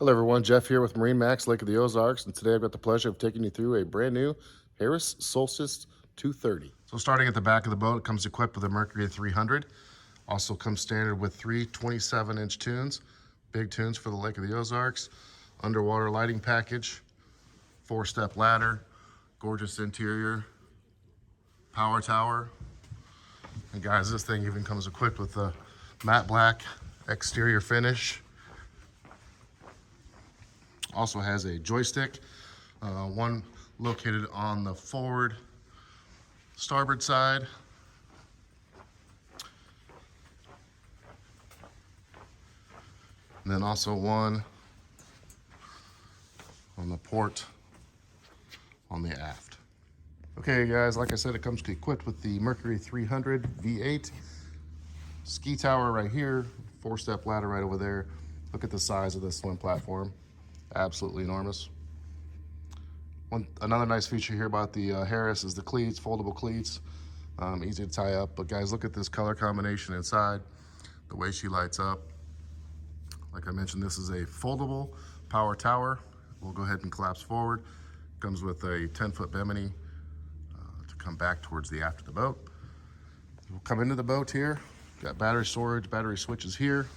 Hello everyone, Jeff here with MarineMax, Lake of the Ozarks, and today I've got the pleasure of taking you through a brand new Harris Solstice 230. So starting at the back of the boat, it comes equipped with a Mercury 300. Also comes standard with three 27-inch tunes, big tunes for the Lake of the Ozarks, underwater lighting package, 4-step ladder, gorgeous interior, power tower. And guys, this thing even comes equipped with a matte black exterior finish. Also has a joystick, one located on the forward starboard side. And then also one on the port on the aft. Okay guys, like I said, it comes equipped with the Mercury 300 V8. Ski tower right here, 4-step ladder right over there. Look at the size of this swim platform. Absolutely enormous. Another nice feature here about the Harris is the cleats, foldable cleats, easy to tie up. But guys, look at this color combination inside, the way she lights up. Like I mentioned, this is a foldable power tower. We'll go ahead and collapse forward. Comes with a 10-foot bimini to come back towards the aft of the boat. We'll come into the boat here. Got battery storage, battery switches here.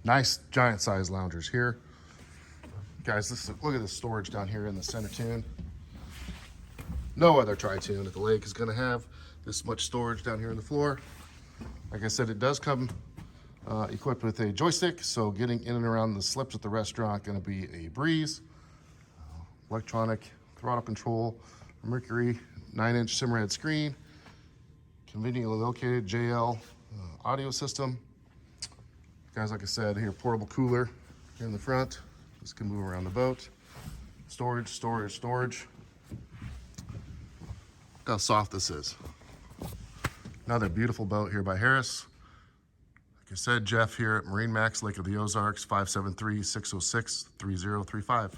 Nice giant size loungers here. Guys, look at this storage down here in the center tune. No other tri-tune at the lake is gonna have this much storage down here on the floor. Like I said, it does come equipped with a joystick, so getting in and around the slips at the restaurant gonna be a breeze. Electronic throttle control, Mercury 9-inch Simrad screen, conveniently located JL audio system. Guys, like I said, here, portable cooler here in the front. This can move around the boat. Storage, storage, storage. Look how soft this is. Another beautiful boat here by Harris. Like I said, Jeff here at MarineMax, Lake of the Ozarks, 573-606-3035.